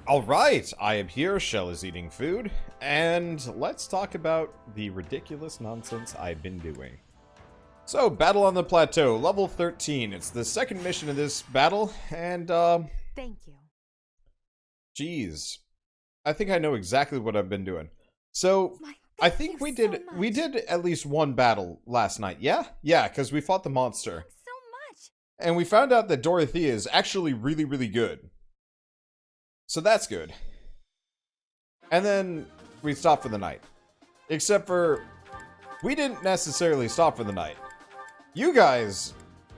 Alright, I am here, Shell is eating food, and let's talk about the ridiculous nonsense I've been doing. So, Battle on the Plateau, level 13. It's the second mission of this battle, and, Thank you. Geez. I think I know exactly what I've been doing. So, I think we did at least one battle last night, yeah? Yeah, because we fought the monster. So much. And we found out that Dorothea is actually really, really good. So that's good. And then we stopped for the night. Except for, we didn't necessarily stop for the night. You guys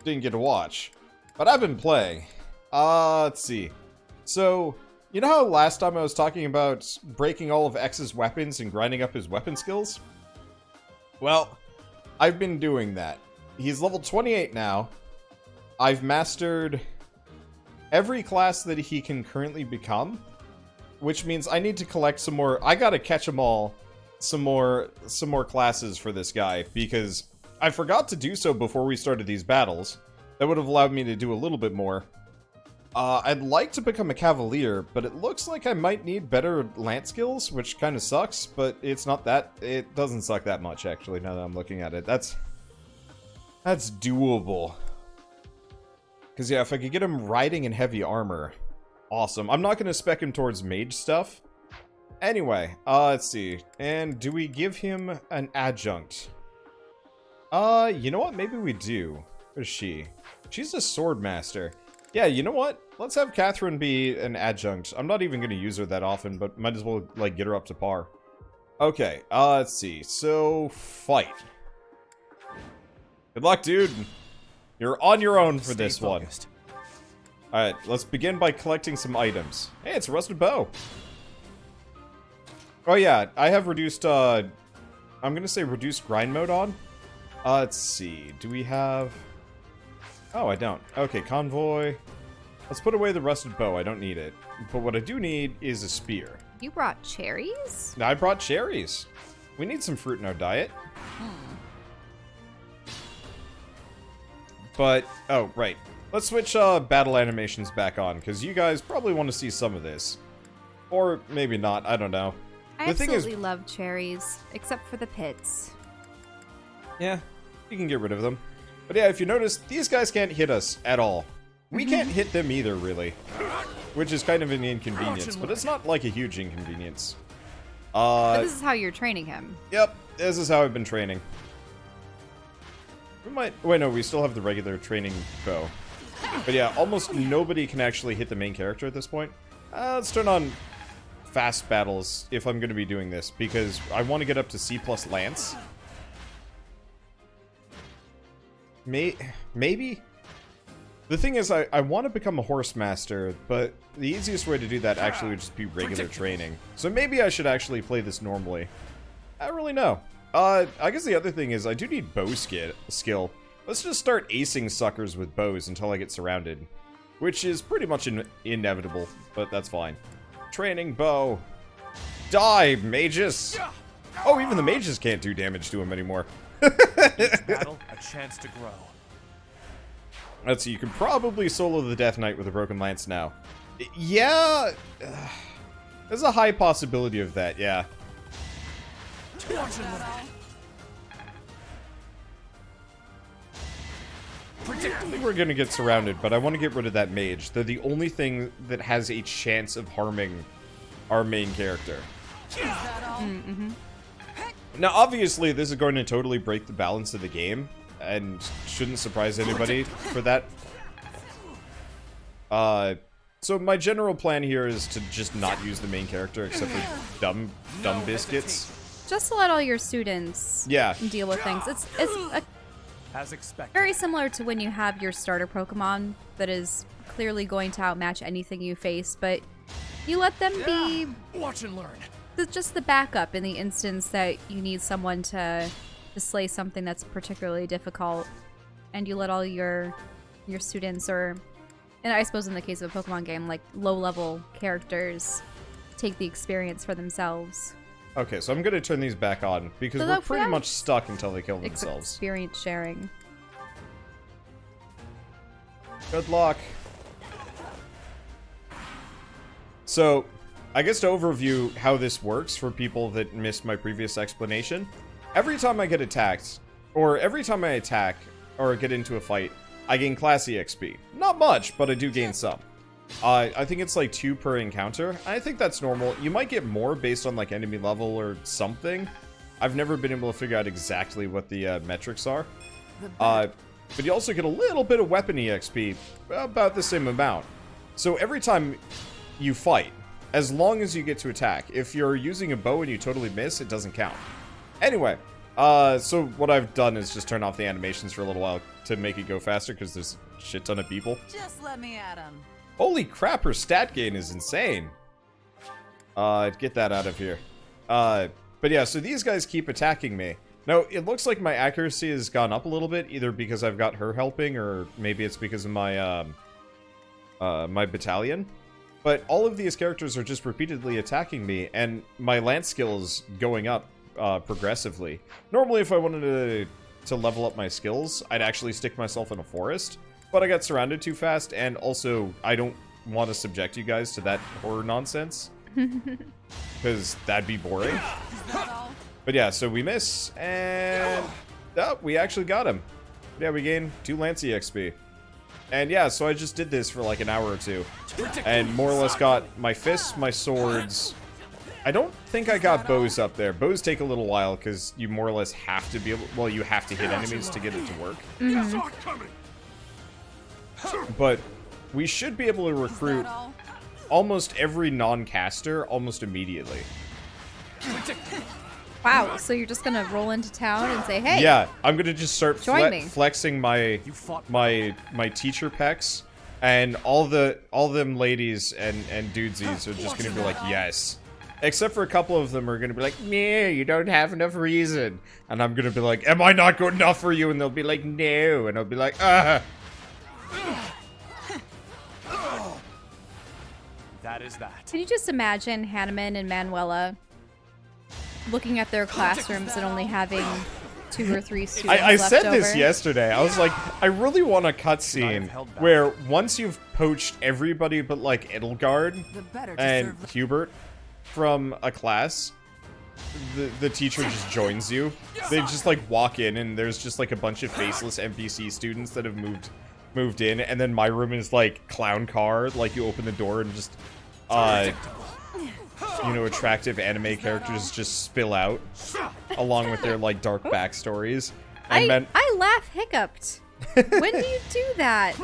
didn't get to watch, but I've been playing. Let's see. So, you know how last time I was talking about breaking all of X's weapons and grinding up his weapon skills? Well, I've been doing that. He's level 28 now. I've mastered every class that he can currently become, which means I need to collect some more. I gotta catch them all, some more classes for this guy, because I forgot to do so before we started these battles. That would have allowed me to do a little bit more. I'd like to become a cavalier, but it looks like I might need better lance skills, which kind of sucks, but it's not that, it doesn't suck that much, actually, now that I'm looking at it. That's doable. Because, yeah, if I could get him riding in heavy armor, awesome. I'm not going to spec him towards mage stuff. Anyway, let's see. And do we give him an adjunct? You know what? Maybe we do. Where's she? She's a sword master. Yeah, you know what? Let's have Catherine be an adjunct. I'm not even going to use her that often, but might as well, like, get her up to par. Okay, let's see. So, fight. Good luck, dude. You're on your own for this one. Alright, let's begin by collecting some items. Hey, it's a rusted bow. Oh yeah, I have reduced, I'm gonna say reduced grind mode on. Let's see, do we have... Oh, I don't. Okay, convoy. Let's put away the rusted bow, I don't need it. But what I do need is a spear. You brought cherries? I brought cherries. We need some fruit in our diet. But, oh, right. Let's switch battle animations back on, because you guys probably want to see some of this. Or maybe not, I don't know. I absolutely love cherries, except for the pits. Yeah, you can get rid of them. But yeah, if you notice, these guys can't hit us at all. We can't hit them either, really. Which is kind of an inconvenience, but it's not like a huge inconvenience. But this is how you're training him. Yep, this is how I've been training. We might... Wait, no, we still have the regular training bow. But yeah, almost nobody can actually hit the main character at this point. Let's turn on fast battles if I'm going to be doing this, because I want to get up to C+ Lance. Maybe? The thing is, I want to become a horse master, but the easiest way to do that actually would just be regular training. So maybe I should actually play this normally. I don't really know. I guess the other thing is I do need bow skill. Let's just start acing suckers with bows until I get surrounded. Which is pretty much inevitable, but that's fine. Training bow. Die, mages! Oh, even the mages can't do damage to him anymore. Each battle, a chance to grow. Let's see, you can probably solo the Death Knight with a broken lance now. Yeah, there's a high possibility of that, yeah. I think we're gonna get surrounded, but I want to get rid of that mage. They're the only thing that has a chance of harming our main character. Now, obviously, this is going to totally break the balance of the game, and shouldn't surprise anybody for that. So my general plan here is to just not use the main character except for dumb biscuits. Just to let all your students deal with things. It's As expected. very similar to when you have your starter Pokemon that is clearly going to outmatch anything you face, but you let them be Watch and learn. just the backup in the instance that you need someone to slay something that's particularly difficult, and you let all your students, or, and I suppose in the case of a Pokemon game, like low-level characters, take the experience for themselves. Okay, so I'm gonna turn these back on, because we're pretty much stuck until they kill themselves. Experience sharing. Good luck. So, I guess to overview how this works for people that missed my previous explanation, every time I get attacked, or every time I attack or get into a fight, I gain class EXP. Not much, but I do gain some. I think it's like 2 per encounter. I think that's normal. You might get more based on like enemy level or something. I've never been able to figure out exactly what the metrics are. But you also get a little bit of weapon EXP, about the same amount. So every time you fight, as long as you get to attack, if you're using a bow and you totally miss, it doesn't count. Anyway, so what I've done is just turn off the animations for a little while to make it go faster, because there's a shit ton of people. Just let me at him. Holy crap, her stat gain is insane. Get that out of here. But yeah, so these guys keep attacking me. Now, it looks like my accuracy has gone up a little bit, either because I've got her helping, or maybe it's because of my, my battalion. But all of these characters are just repeatedly attacking me, and my lance skill is going up progressively. Normally, if I wanted to level up my skills, I'd actually stick myself in a forest, but I got surrounded too fast, and also, I don't want to subject you guys to that horror nonsense, because that'd be boring. But yeah, so we miss, and we actually got him. Yeah, we gained 2 Lance EXP. And yeah, so I just did this for like an hour or 2, and more or less got my fists, my swords. I don't think I got bows up there. Bows take a little while, because you more or less have to be able, well, you have to hit enemies to get it to work. But we should be able to recruit almost every non-caster almost immediately. Wow, so you're just gonna roll into town and say, hey. Yeah, I'm gonna just start flexing my teacher pecs, and all them ladies and dudesies are just gonna be like, yes. Except for a couple of them are gonna be like, no, you don't have enough reason. And I'm gonna be like, am I not good enough for you? And they'll be like, no. And I'll be like, That is that. Can you just imagine Hanneman and Manuela looking at their classrooms and only having 2 or 3 students I left said over? this yesterday. I was like, I really want a cutscene where once you've poached everybody but like Edelgard and Hubert from a class, the teacher just joins you. They just like walk in and there's just like a bunch of faceless NPC students that have moved in, and then my room is like clown car. Like you open the door and just you know, attractive anime characters just spill out, along with their, like, dark backstories. And I laugh hiccuped. When do you do that?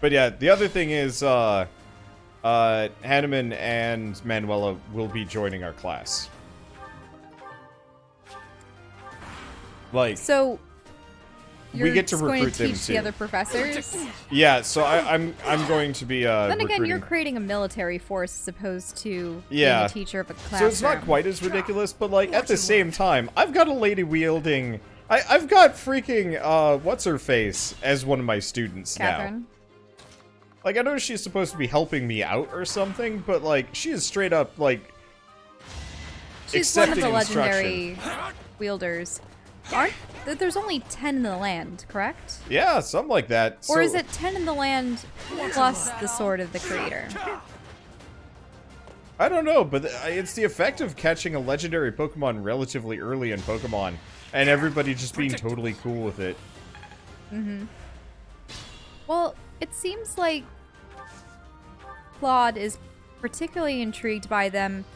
But yeah, the other thing is, Hanneman and Manuela will be joining our class. Like, So, we get to recruit going to them teach too. the other professors? Yeah, so I'm going to be Then again, recruiting. you're creating a military force as opposed to Yeah. being a teacher of a classroom. So it's not quite as ridiculous, but like at the same time, I've got a lady wielding. I've got freaking what's her face as one of my students now. Catherine. Like I know she's supposed to be helping me out or something, but like she is straight up like She's one of accepting the instruction. legendary wielders. There's only 10 in the land, correct? Yeah, something like that. Or So- is it 10 in the land plus the sword of the creator? I don't know, but it's the effect of catching a legendary Pokemon relatively early in Pokemon, and everybody just being totally cool with it. Well, it seems like Claude is particularly intrigued by them.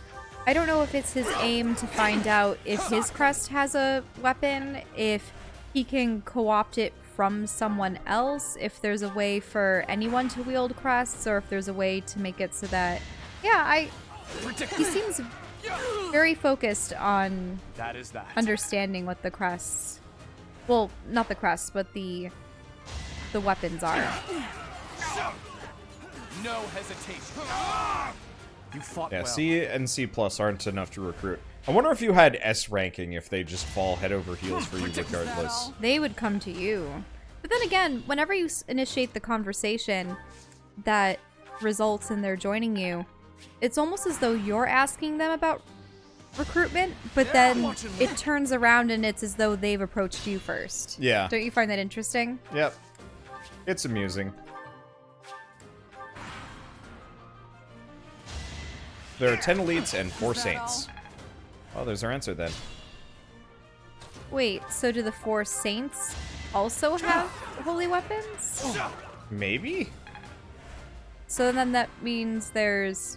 I don't know if it's his aim to find out if his crest has a weapon, if he can co-opt it from someone else, if there's a way for anyone to wield crests, or if there's a way to make it so that... Yeah, he seems very focused on That is that. understanding what the crests... Well, not the crests, but the weapons are. No hesitation. You fought Yeah, well. C and C+ aren't enough to recruit. I wonder if you had S ranking, if they just fall head over heels for you regardless. They would come to you. But then again, whenever you initiate the conversation that results in their joining you, it's almost as though you're asking them about recruitment, but then it turns around and it's as though they've approached you first. Yeah. Don't you find that interesting? Yep. It's amusing. There are 10 elites and 4 saints. Oh, there's our answer then. Wait, so do the 4 saints also have holy weapons? Maybe? So then that means there's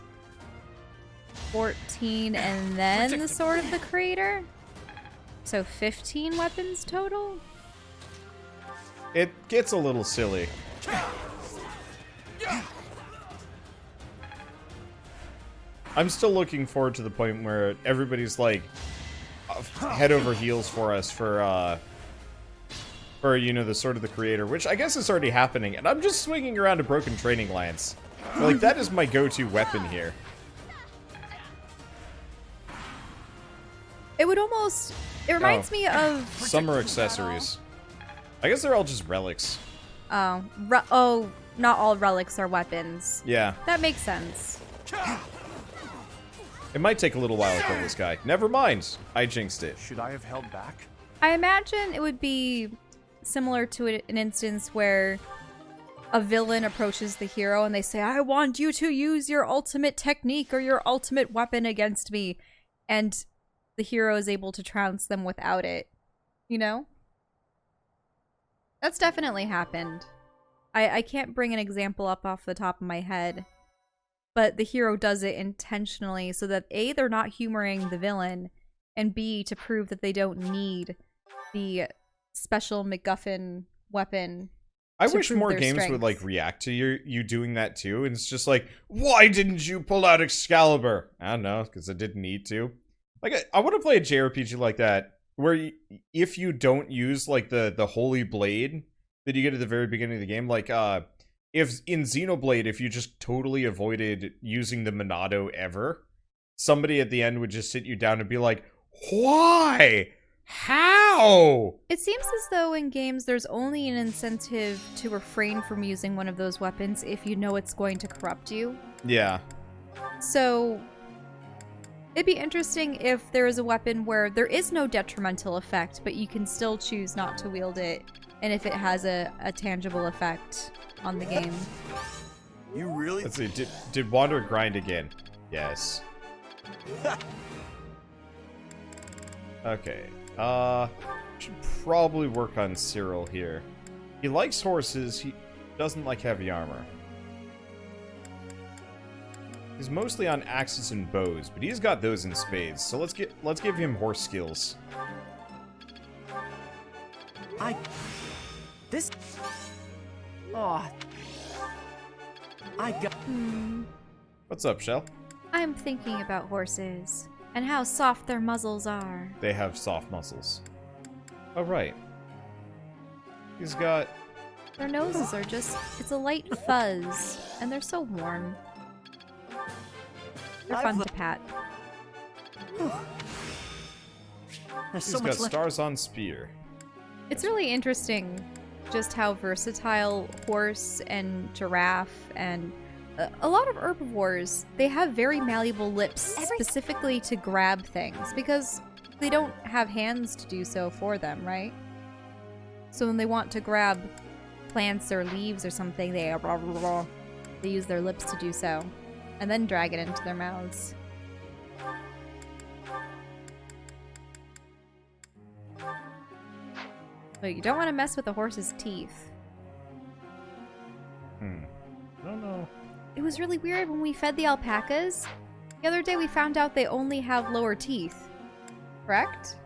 14 and then the Sword of the Creator? So 15 weapons total? It gets a little silly. I'm still looking forward to the point where everybody's like head over heels for us for you know, the Sword of the Creator, which I guess is already happening, and I'm just swinging around a broken training lance. Like, that is my go-to weapon here. It would almost... It reminds me of... Summer accessories. I guess they're all just relics. Oh, not all relics are weapons. Yeah. That makes sense. It might take a little while to kill this guy. Never mind. I jinxed it. Should I have held back? I imagine it would be similar to an instance where a villain approaches the hero and they say, I want you to use your ultimate technique or your ultimate weapon against me. And the hero is able to trounce them without it. You know? That's definitely happened. I can't bring an example up off the top of my head. But the hero does it intentionally so that A, they're not humoring the villain, and B, to prove that they don't need the special MacGuffin weapon. I wish more games would like react to you doing that too, and it's just like, why didn't you pull out Excalibur? I don't know, because I didn't need to. Like, I want to play a JRPG like that, where if you don't use like the Holy Blade that you get at the very beginning of the game, like if in Xenoblade, if you just totally avoided using the Monado ever, somebody at the end would just sit you down and be like, why? How? It seems as though in games there's only an incentive to refrain from using one of those weapons if you know it's going to corrupt you. Yeah. So it'd be interesting if there is a weapon where there is no detrimental effect, but you can still choose not to wield it, and if it has a tangible effect on the game. You really? Let's see, did Wander grind again? Yes. Okay. Should probably work on Cyril here. He likes horses, he doesn't like heavy armor. He's mostly on axes and bows, but he's got those in spades, so let's give him horse skills. What's up, Shell? I'm thinking about horses and how soft their muzzles are. They have soft muscles. Oh, right. He's got... Their noses are just... It's a light fuzz, and they're so warm. They're fun to pat. He's got stars on spear. It's really interesting just how versatile horse and giraffe and a lot of herbivores, they have very malleable lips specifically to grab things because they don't have hands to do so for them, right? So when they want to grab plants or leaves or something, they use their lips to do so and then drag it into their mouths. But you don't want to mess with a horse's teeth. I don't know. It was really weird when we fed the alpacas. The other day we found out they only have lower teeth. Correct?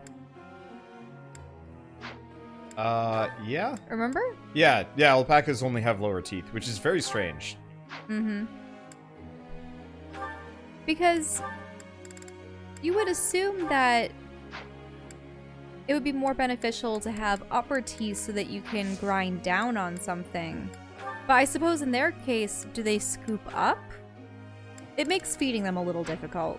Yeah? Remember? Yeah, alpacas only have lower teeth, which is very strange. Mm-hmm. Because you would assume that it would be more beneficial to have upper teeth so that you can grind down on something. But I suppose in their case, do they scoop up? It makes feeding them a little difficult.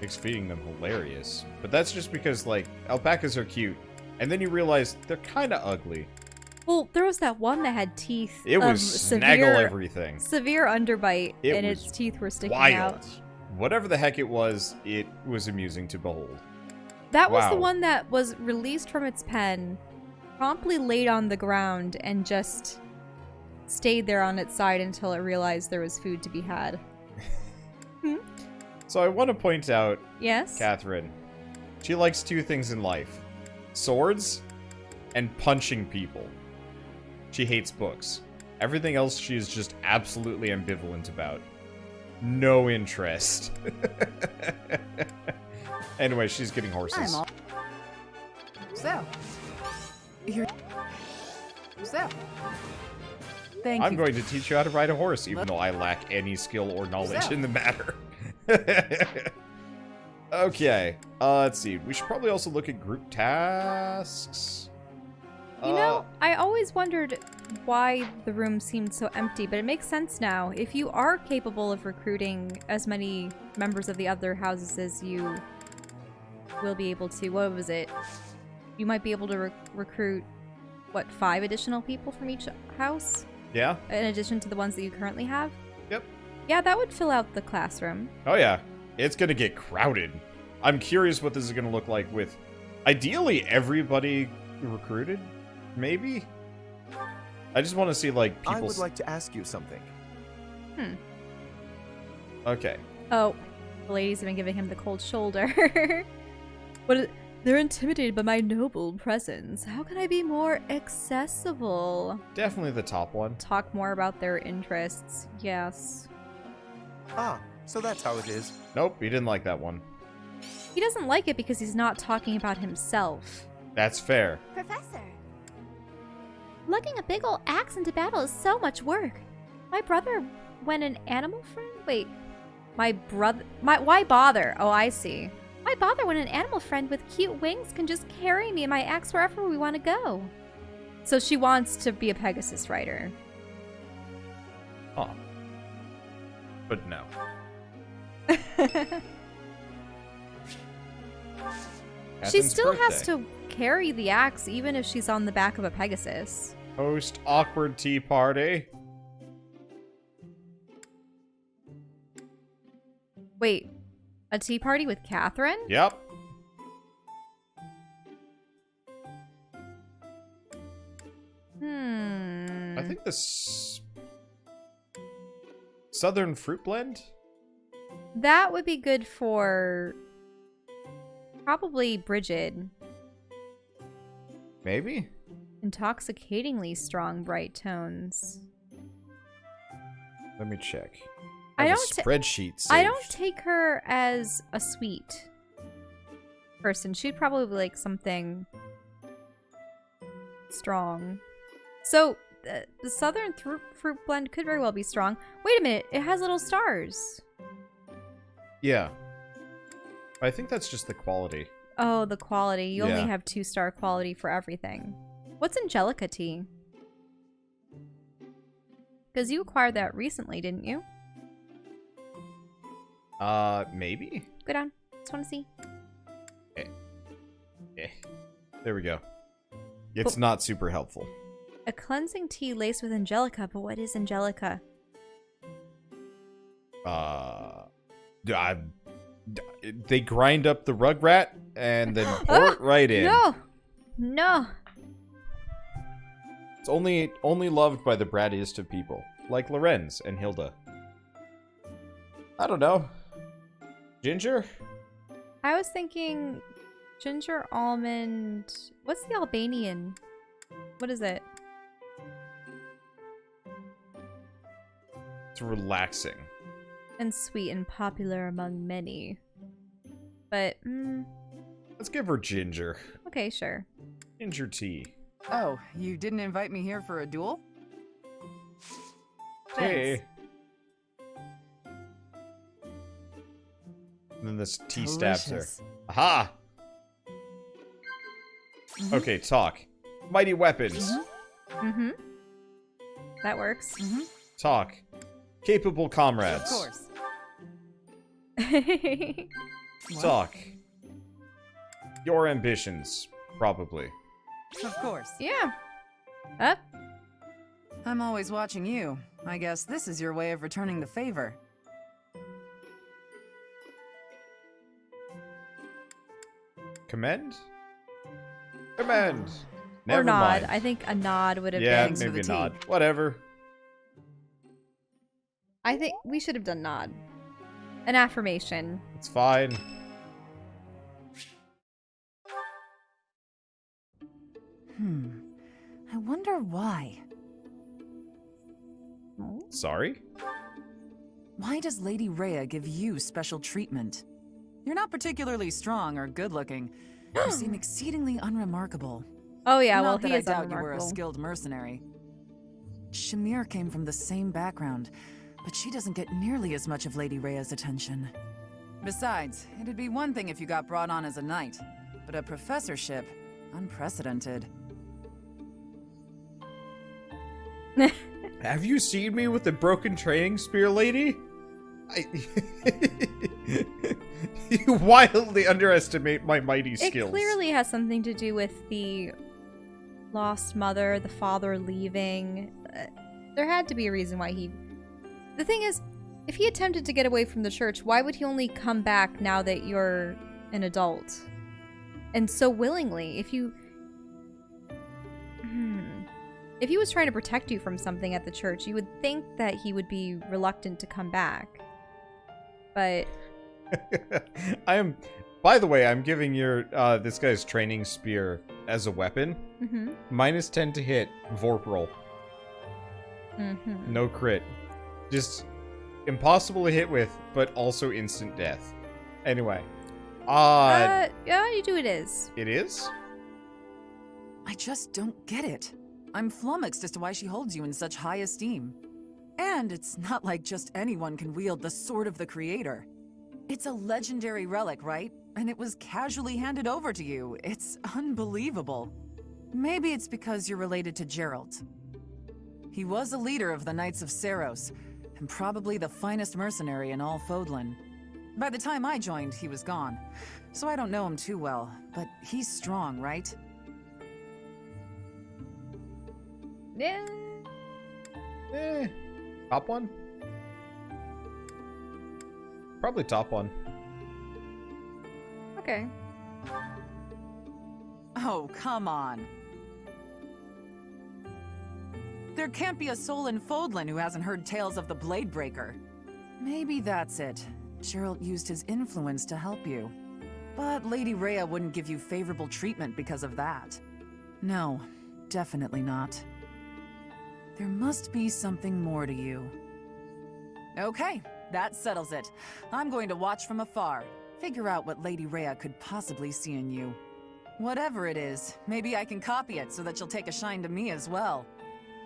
Makes feeding them hilarious. But that's just because, like, alpacas are cute. And then you realize they're kind of ugly. Well, there was that one that had teeth. It was snaggle everything. Severe underbite, and its teeth were sticking out. Whatever the heck it was amusing to behold. That was the one that was released from its pen, promptly laid on the ground, and just stayed there on its side until it realized there was food to be had. So I want to point out, Yes? Catherine, she likes two things in life. Swords and punching people. She hates books. Everything else she is just absolutely ambivalent about. No interest. Anyway, she's getting horses. So, here. So, thank I'm you. going to teach you how to ride a horse, even though I lack any skill or knowledge So. in the matter. Okay, let's see. We should probably also look at group tasks. You know, I always wondered why the room seemed so empty, but it makes sense now. If you are capable of recruiting as many members of the other houses as you will be able to, what was it? You might be able to recruit, what, 5 additional people from each house? Yeah? In addition to the ones that you currently have? Yep. Yeah, that would fill out the classroom. Oh yeah. It's gonna get crowded. I'm curious what this is gonna look like with, ideally, everybody recruited? Maybe? I just want to see, like, people... I would like to ask you something. Okay. Oh, the ladies have been giving him the cold shoulder. They're intimidated by my noble presence. How can I be more accessible? Definitely the top one. Talk more about their interests. Yes. Ah, so that's how it is. Nope, he didn't like that one. He doesn't like it because he's not talking about himself. That's fair. Professor. Lugging a big old axe into battle is so much work. My brother went an animal friend? Wait. Why bother? Oh, I see. Why bother when an animal friend with cute wings can just carry me and my axe wherever we want to go? So she wants to be a Pegasus rider. Huh. But no. She Catherine's still has birthday. to carry the axe even if she's on the back of a Pegasus. Host awkward tea party. Wait, a tea party with Catherine? Yep. I think this Southern fruit blend? That would be good for probably Bridget. Maybe? Intoxicatingly strong, bright tones. Let me check. I have don't a spreadsheet I don't saved. take her as a sweet person. She'd probably like something strong. So the Southern fruit blend could very well be strong. Wait a minute, it has little stars. Yeah. I think that's just the quality. Oh, the quality. You only Yeah. have 2-star quality for everything. What's Angelica tea? Because you acquired that recently, didn't you? Maybe? Go down. Just want to see. There we go. It's not super helpful. A cleansing tea laced with Angelica, but what is Angelica? They grind up the rugrat and then pour it right in. No! It's only loved by the brattiest of people, like Lorenz and Hilda. I don't know. Ginger? I was thinking ginger almond. What's the Albanian? What is it? It's relaxing. And sweet and popular among many. But, Let's give her ginger. okay, sure. Ginger tea. Oh, you didn't invite me here for a duel? Hey. And then this tea stabs her. Delicious. Aha! Okay, talk. Mighty weapons. Mm-hmm. That works. Talk. Capable comrades. Of course. Talk. Your ambitions, probably. Of course. Yeah. Up. I'm always watching you. I guess this is your way of returning the favor. Commend? Commend. Never Or nod. mind. I think a nod would have Yeah, been. for maybe the a tea. nod. Whatever. I think we should have done nod. An affirmation. It's fine. I wonder why. Sorry? Why does Lady Rhea give you special treatment? You're not particularly strong or good-looking. You seem exceedingly unremarkable. Oh yeah, well Not that he I is doubt you were a unremarkable. skilled mercenary. Shamir came from the same background, but she doesn't get nearly as much of Lady Rhea's attention. Besides, it'd be one thing if you got brought on as a knight, but a professorship, unprecedented. Have you seen me with the broken training spear, lady? You wildly underestimate my mighty skills. It clearly has something to do with the lost mother, the father leaving. There had to be a reason why he... The thing is, if he attempted to get away from the church, why would he only come back now that you're an adult? And so willingly, if you... If he was trying to protect you from something at the church, you would think that he would be reluctant to come back. But... By the way, I'm giving your, this guy's training spear as a weapon. Minus 10 to hit, Vorp roll. No crit. Just impossible to hit with, but also instant death. Anyway. Yeah, you do it is. It is? I just don't get it. I'm flummoxed as to why she holds you in such high esteem. And it's not like just anyone can wield the Sword of the Creator. It's a legendary relic, right? And it was casually handed over to you. It's unbelievable. Maybe it's because you're related to Gerald. He was a leader of the Knights of Seiros, and probably the finest mercenary in all Fódlan. By the time I joined, he was gone. So I don't know him too well, but he's strong, right? Yeah. Top one? Probably top one. Okay. Oh, come on. There can't be a soul in Fódlan who hasn't heard tales of the Bladebreaker. Maybe that's it. Gerald used his influence to help you. But Lady Rhea wouldn't give you favorable treatment because of that. No, definitely not. There must be something more to you. Okay, that settles it. I'm going to watch from afar. Figure out what Lady Rhea could possibly see in you. Whatever it is, maybe I can copy it so that you'll take a shine to me as well.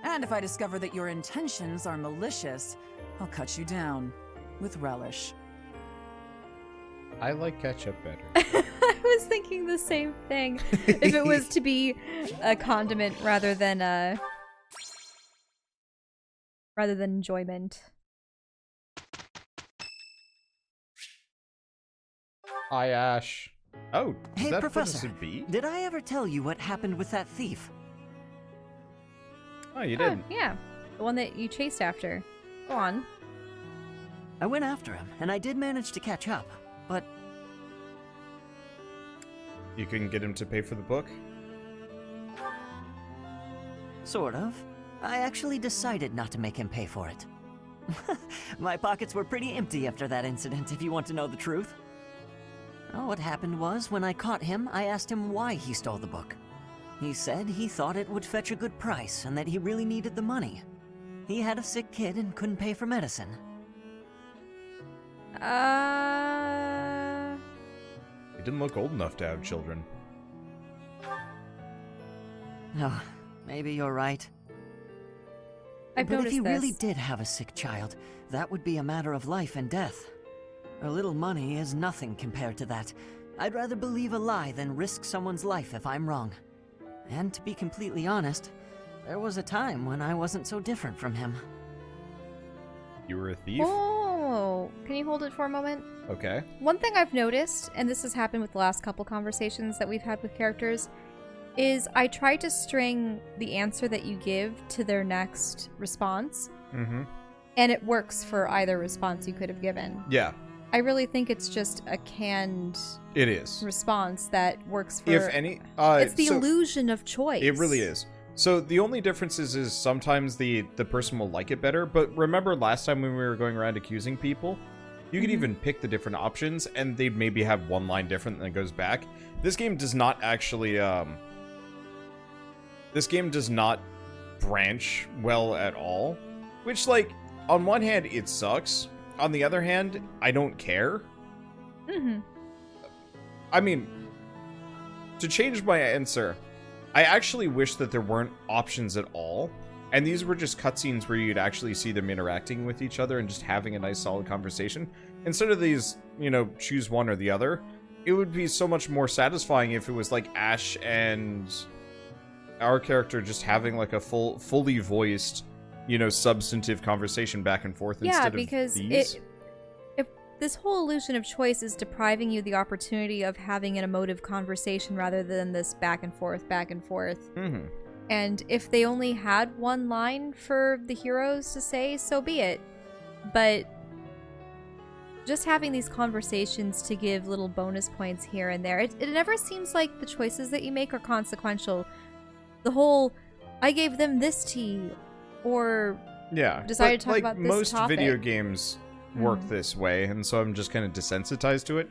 And if I discover that your intentions are malicious, I'll cut you down. With relish. I like ketchup better. I was thinking the same thing. If it was to be a condiment rather than enjoyment. Hi, Ash. Oh, is Hey, that Professor, B? did I ever tell you what happened with that thief? Oh, you didn't. Yeah, the one that you chased after. Go on. I went after him, and I did manage to catch up, but You couldn't get him to pay for the book? sort of. I actually decided not to make him pay for it. My pockets were pretty empty after that incident, if you want to know the truth. Well, what happened was, when I caught him, I asked him why he stole the book. He said he thought it would fetch a good price, and that he really needed the money. He had a sick kid and couldn't pay for medicine. He didn't look old enough to have children. Oh, maybe you're right. I've But if noticed he this. really did have a sick child, that would be a matter of life and death. A little money is nothing compared to that. I'd rather believe a lie than risk someone's life if I'm wrong. And to be completely honest, there was a time when I wasn't so different from him. You were a thief? Oh, can you hold it for a moment? Okay. One thing I've noticed, and this has happened with the last couple conversations that we've had with characters, is I try to string the answer that you give to their next response, and it works for either response you could have given. Yeah, I really think it's just a canned it is. response that works for... If any... it's the so illusion of choice. It really is. So the only difference is sometimes the person will like it better, but remember last time when we were going around accusing people? You could even pick the different options, and they maybe have one line different and it goes back. This game does not actually, this game does not branch well at all. Which, like, on one hand, it sucks. On the other hand, I don't care. I mean, to change my answer, I actually wish that there weren't options at all. And these were just cutscenes where you'd actually see them interacting with each other and just having a nice solid conversation. Instead of these, you know, choose one or the other, it would be so much more satisfying if it was like Ash and our character just having like a fully voiced, you know, substantive conversation back and forth instead of because these. if this whole illusion of choice is depriving you the opportunity of having an emotive conversation rather than this back and forth. And if they only had one line for the heroes to say, so be it. But just having these conversations to give little bonus points here and there, it never seems like the choices that you make are consequential. The whole, I gave them this tea, or decided to talk about this most topic. video games work this way, and so I'm just kind of desensitized to it.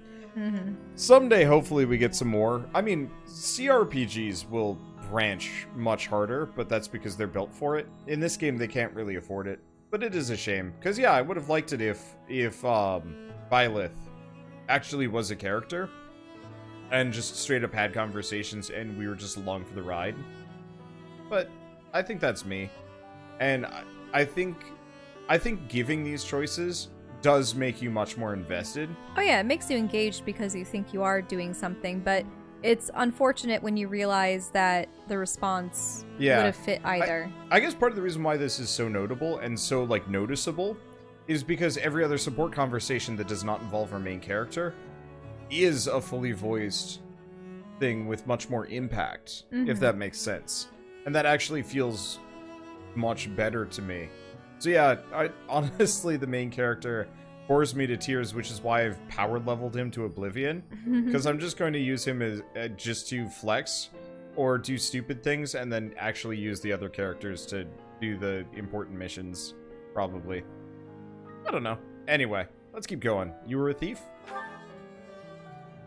Someday, hopefully, we get some more. I mean, CRPGs will branch much harder, but that's because they're built for it. In this game, they can't really afford it, but it is a shame. Because, yeah, I would have liked it if Byleth actually was a character and just straight up had conversations and we were just along for the ride. But I think that's me. And I think giving these choices does make you much more invested. Oh yeah, it makes you engaged because you think you are doing something, but it's unfortunate when you realize that the response would have fit either. I guess part of the reason why this is so notable and so, like, noticeable is because every other support conversation that does not involve our main character is a fully voiced thing with much more impact, if that makes sense. And that actually feels much better to me. So yeah, honestly, the main character bores me to tears, which is why I've power leveled him to oblivion, because I'm just going to use him as just to flex or do stupid things, and then actually use the other characters to do the important missions, probably. I don't know. Anyway, let's keep going. You were a thief?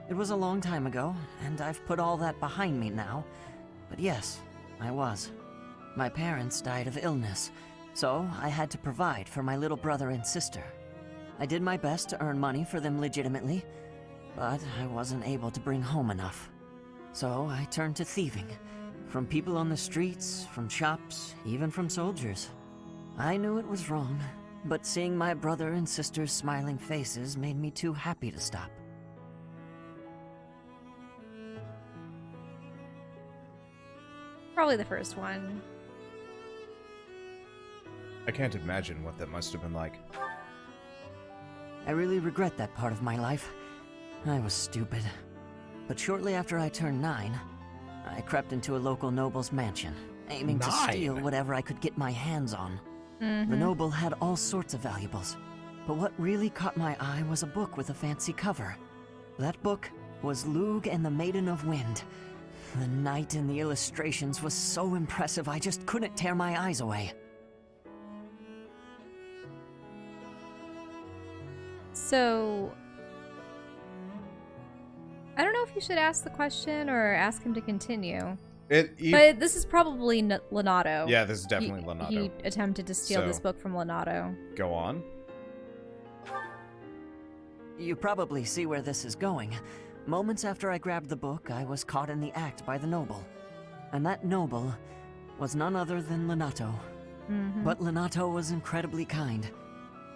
It was a long time ago, and I've put all that behind me now. But yes, I was. My parents died of illness, so I had to provide for my little brother and sister. I did my best to earn money for them legitimately, but I wasn't able to bring home enough. So I turned to thieving. From people on the streets, from shops, even from soldiers. I knew it was wrong, but seeing my brother and sister's smiling faces made me too happy to stop. Probably the first one. I can't imagine what that must have been like. I really regret that part of my life. I was stupid. But shortly after I turned 9, I crept into a local noble's mansion, aiming to steal whatever I could get my hands on. The noble had all sorts of valuables, but what really caught my eye was a book with a fancy cover. That book was Lug and the Maiden of Wind. The knight in the illustrations was so impressive I just couldn't tear my eyes away. So, I don't know if you should ask the question or ask him to continue. But this is probably Lonato. Yeah, this is definitely Lonato. He attempted to steal this book from Lonato. Go on. You probably see where this is going. Moments after I grabbed the book, I was caught in the act by the noble. And that noble was none other than Lonato. But Lonato was incredibly kind.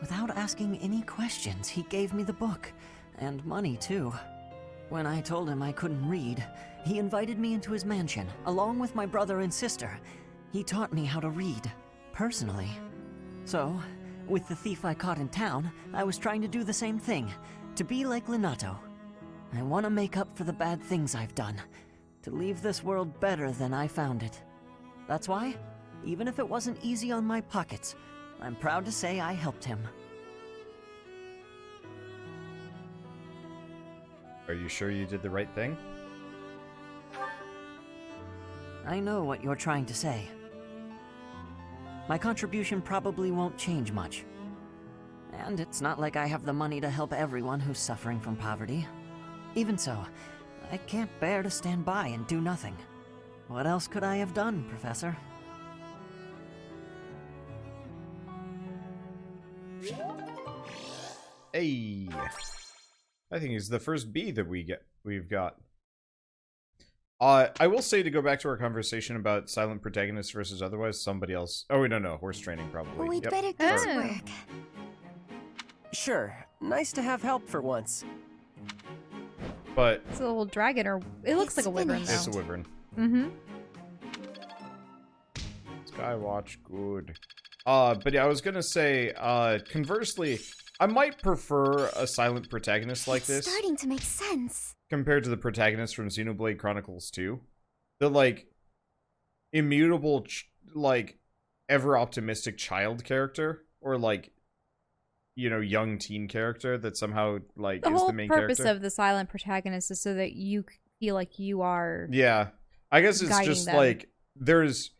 Without asking any questions, he gave me the book. And money, too. When I told him I couldn't read, he invited me into his mansion, along with my brother and sister. He taught me how to read, personally. So, with the thief I caught in town, I was trying to do the same thing, to be like Lonato. I want to make up for the bad things I've done, to leave this world better than I found it. That's why, even if it wasn't easy on my pockets, I'm proud to say I helped him. Are you sure you did the right thing? I know what you're trying to say. My contribution probably won't change much. And it's not like I have the money to help everyone who's suffering from poverty. Even so, I can't bear to stand by and do nothing. What else could I have done, Professor? Hey, I think he's the first B that we've got. I will say, to go back to our conversation about silent protagonists versus otherwise, somebody else. Oh, wait, no, horse training probably. We'd Yep. better get to Oh. work. Sure, nice to have help for once. But It's a little dragon, or it looks like a wyvern though. it's a wyvern. Mm-hmm. Skywatch, good. But yeah, I was gonna say, conversely, I might prefer a silent protagonist like It's this starting to make sense. compared to the protagonist from Xenoblade Chronicles 2. The, like, immutable, like, ever-optimistic child character, or, like, you know, young teen character that somehow, like, The is whole the main purpose character. of the silent protagonist is so that you feel like you are. Yeah. I guess it's guiding just, them. like, there's...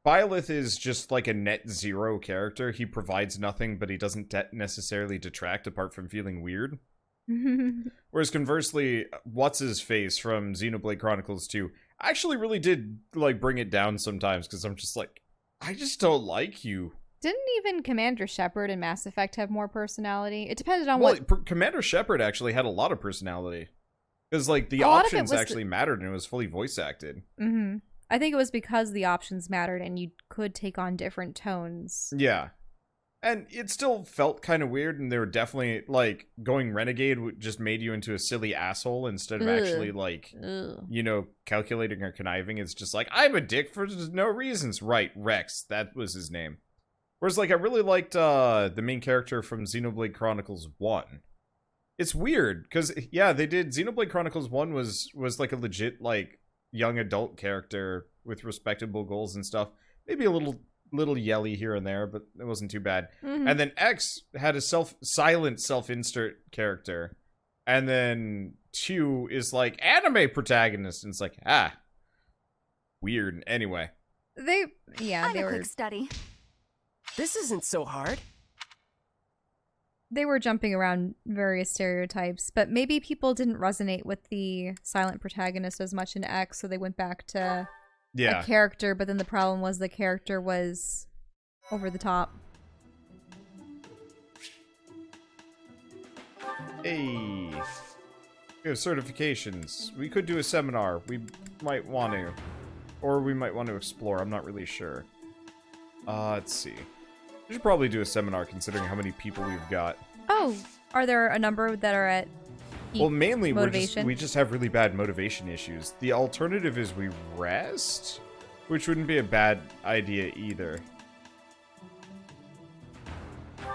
Byleth is just like a net zero character. He provides nothing, but he doesn't necessarily detract apart from feeling weird. Whereas conversely, What's-His-Face from Xenoblade Chronicles 2 actually really did, like, bring it down sometimes, because I'm just like, I just don't like you. Didn't even Commander Shepard in Mass Effect have more personality? It depended on Well, what. Commander Shepard actually had a lot of personality. Because, like, the A lot of it options was actually mattered, and it was fully voice acted. Mm-hmm. I think it was because the options mattered and you could take on different tones. Yeah. And it still felt kind of weird, and they were definitely, like, going renegade just made you into a silly asshole instead of Ugh. actually, like, Ugh. you know, calculating or conniving. It's just like, I'm a dick for no reasons. Right, Rex. That was his name. Whereas, like, I really liked the main character from Xenoblade Chronicles 1. It's weird, because, yeah, they did... Xenoblade Chronicles 1 was like a legit, like, young adult character with respectable goals and stuff. Maybe a little yelly here and there, but it wasn't too bad. Mm-hmm. And then X had a silent self-insert character. And then 2 is like anime protagonist, and it's like, weird. Anyway. They I'm a were quick study. This isn't so hard. they were jumping around various stereotypes, but maybe people didn't resonate with the silent protagonist as much in X, so they went back to Yeah. a character, but then the problem was the character was over the top. Hey. We have certifications. We could do a seminar. We might want to. Or we might want to explore. I'm not really sure. Let's see. We should probably do a seminar considering how many people we've got. Oh, are there a number that are at peak Well, mainly motivation? we just have really bad motivation issues. The alternative is we rest, which wouldn't be a bad idea either.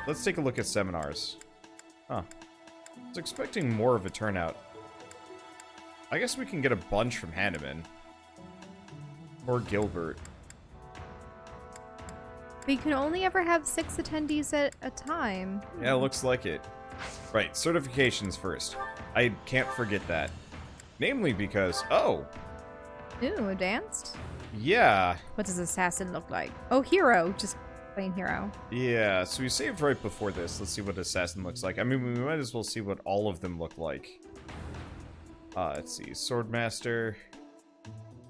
Let's take a look at seminars. Huh. I was expecting more of a turnout. I guess we can get a bunch from Hanneman. Or Gilbert. But you can only ever have 6 attendees at a time. Yeah, looks like it. Right, certifications first. I can't forget that. Namely because, oh, Ooh, advanced? yeah. What does assassin look like? Oh, hero. Just plain hero. Yeah, so we saved right before this. Let's see what assassin looks like. I mean, we might as well see what all of them look like. Let's see. Swordmaster.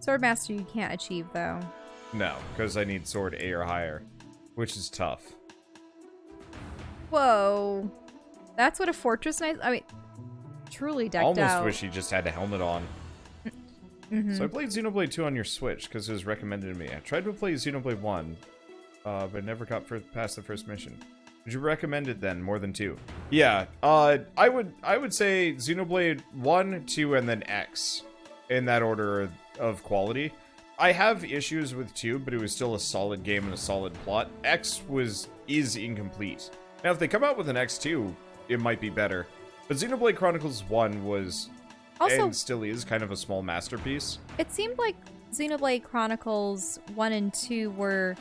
Swordmaster you can't achieve, though. No, because I need sword A or higher, which is tough. Whoa. That's what a fortress knight... I mean, truly decked Almost out. wish he just had a helmet on. Mhm. So I played Xenoblade 2 on your Switch because it was recommended to me. I tried to play Xenoblade 1, but never got past the first mission. Would you recommend it then, more than 2? Yeah, I would say Xenoblade 1, 2, and then X, in that order of quality. I have issues with 2, but it was still a solid game and a solid plot. X is incomplete. Now, if they come out with an X2, it might be better. But Xenoblade Chronicles 1 was, Also, and still is, kind of a small masterpiece. it seemed like Xenoblade Chronicles 1 and 2 were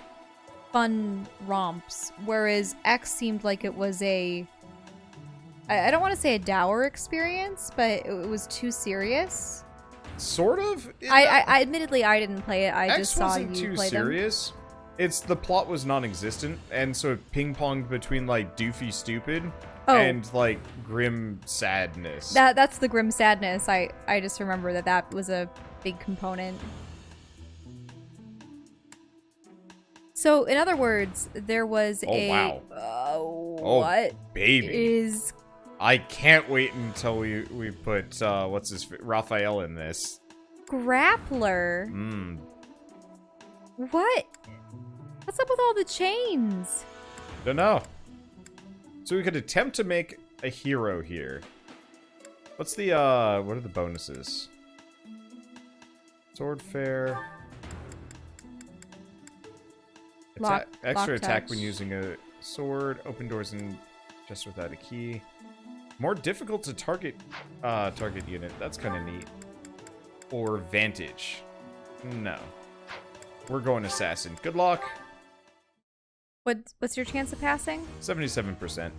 fun romps, whereas X seemed like it was I don't want to say a dour experience, but it was too serious. Sort of. I admittedly I didn't play it. I X just saw wasn't you too play them. serious, It's the plot was non-existent, and so it ping-ponged between, like, doofy stupid Oh. and, like, grim sadness. That's the grim sadness. I just remember that was a big component. So, in other words, there was wow. what Baby. is... I can't wait until we put, Raphael in this. Grappler? What? What's up with all the chains? Don't know. So we could attempt to make a hero here. What's the, what are the bonuses? Sword fair. Extra attack touch. when using a sword. Open doors and just without a key. More difficult to target unit. That's kind of neat. Or vantage. No. We're going assassin. Good luck. What's your chance of passing? 77%.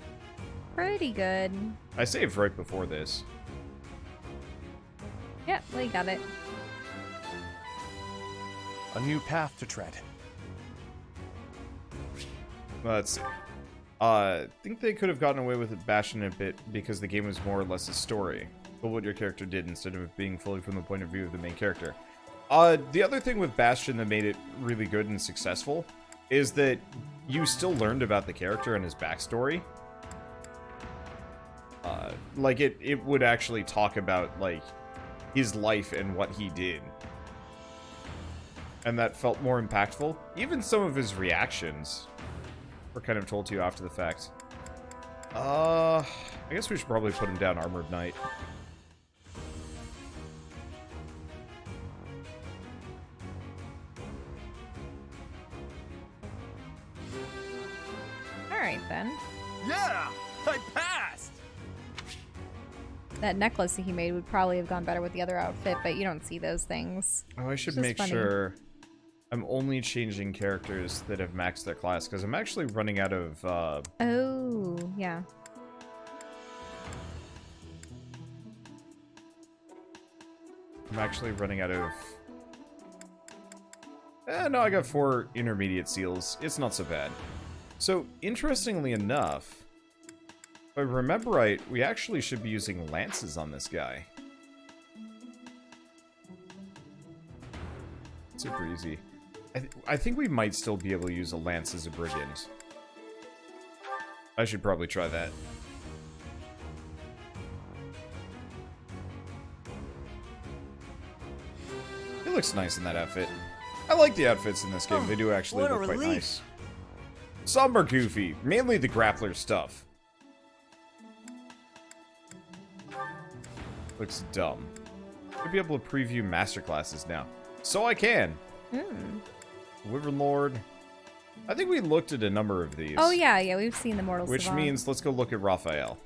Pretty good. I saved right before this. Yeah, well, you got it. A new path to tread. Let's see. I think they could have gotten away with it bashing a bit because the game was more or less a story. But what your character did instead of it being fully from the point of view of the main character. The other thing with Bastion that made it really good and successful is that you still learned about the character and his backstory. Like, it would actually talk about, like, his life and what he did. And that felt more impactful. Even some of his reactions were kind of told to you after the fact. I guess we should probably put him down Armored Knight. Alright, then. Yeah! I passed! That necklace that he made would probably have gone better with the other outfit, but you don't see those things. Oh, I should It's just make funny. sure I'm only changing characters that have maxed their class, because I'm actually running out of, Oh, yeah. I'm actually running out of... no, I got 4 intermediate seals. It's not so bad. So, interestingly enough, if I remember right, we actually should be using lances on this guy. Super easy. I think we might still be able to use a lance as a brigand. I should probably try that. He looks nice in that outfit. I like the outfits in this game. They do actually what a look quite relief. nice. Some are goofy, mainly the grappler stuff. Looks dumb. I'll be able to preview masterclasses now. So I can. Wyvern Lord. I think we looked at a number of these. Oh, yeah, we've seen the Mortal Which Savant. means let's go look at Raphael.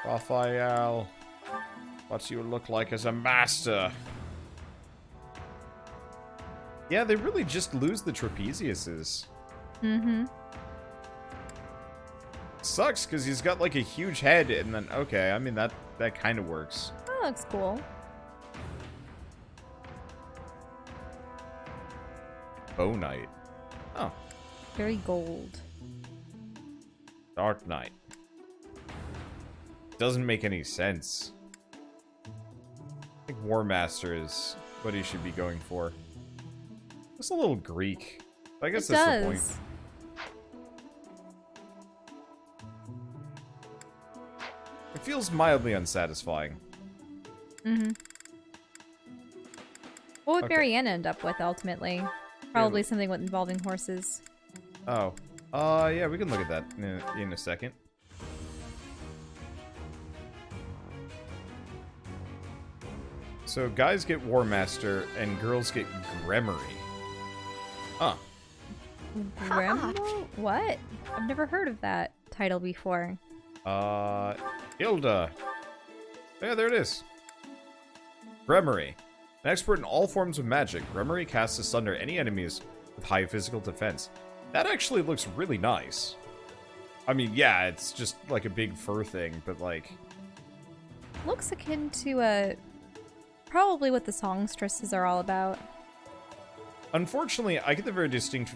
Raphael. What you look like as a master. Yeah, they really just lose the trapeziuses. Mm-hmm. Sucks, because he's got like a huge head, and then, okay, I mean, that kind of works. That looks cool. Bow Knight. Oh, Very gold. Dark Knight. Doesn't make any sense. I think War Master is what he should be going for. It's a little Greek. I guess that's the point. It feels mildly unsatisfying. Mm-hmm. What would Okay. Marianne end up with, ultimately? Probably something with involving horses. Oh. Yeah, we can look at that in a second. So guys get War Master and girls get Gremory. Huh. Grandma? What? I've never heard of that title before. Hilda. Yeah, there it is. Gremory. An expert in all forms of magic, Gremory casts asunder any enemies with high physical defense. That actually looks really nice. I mean, yeah, it's just like a big fur thing, but like... Looks akin to a... probably what the songstresses are all about. Unfortunately, I get the very distinct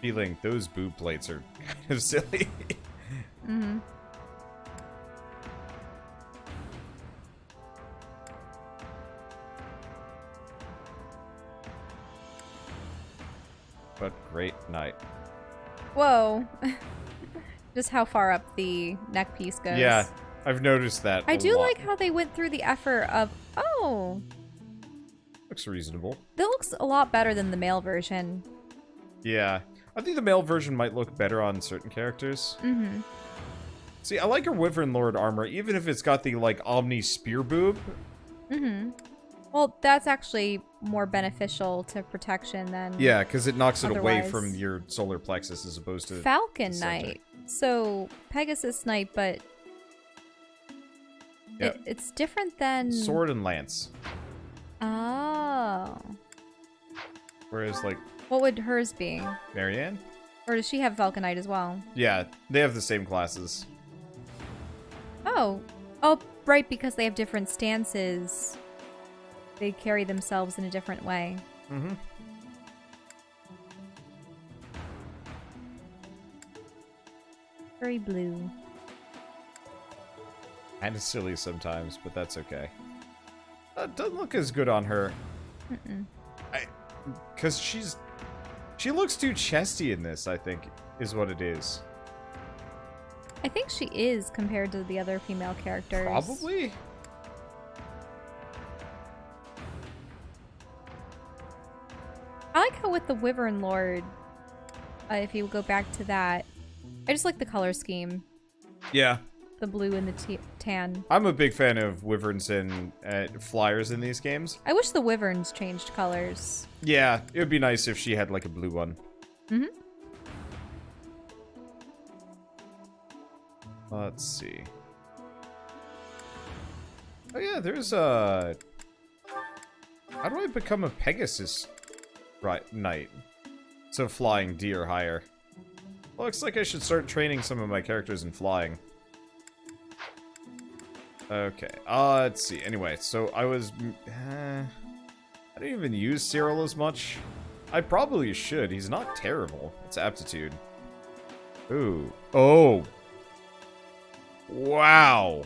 feeling those boob plates are kind of silly. Mm-hmm. But great night. Whoa. Just how far up the neck piece goes. Yeah, I've noticed that. I a do lot. like how they went through the effort of, oh, Looks reasonable. that looks a lot better than the male version. Yeah. I think the male version might look better on certain characters. Mm-hmm. See, I like her Wyvern Lord armor, even if it's got the, like, Omni Spear boob. Mm-hmm. Well, that's actually more beneficial to protection than Yeah, because it knocks it away Otherwise- from your solar plexus as opposed to... Falcon the center. Knight. So, Pegasus Knight, but Yep. it's different than... Sword and lance. Oh. Whereas, like, What would hers be? Marianne? Or does she have Falcon Knight as well? Yeah, they have the same classes. Oh. Oh, right, because they have different stances. They carry themselves in a different way. Mm-hmm. Very blue. Kind of silly sometimes, but that's okay. Doesn't look as good on her. Mm-mm. Because she looks too chesty in this, I think, is what it is. I think she is compared to the other female characters. Probably? I like how with the Wyvern Lord, if you go back to that, I just like the color scheme. Yeah. The blue and the tan. I'm a big fan of wyverns and flyers in these games. I wish the Wyverns changed colors. Yeah, it would be nice if she had, like, a blue one. Mm-hmm. Let's see. Oh yeah, there's a... How do I become a Pegasus knight? So flying D or higher. Looks like I should start training some of my characters in flying. Okay, let's see. Anyway, so I was... I don't even use Cyril as much. I probably should. He's not terrible. It's aptitude. Ooh. Oh! Wow.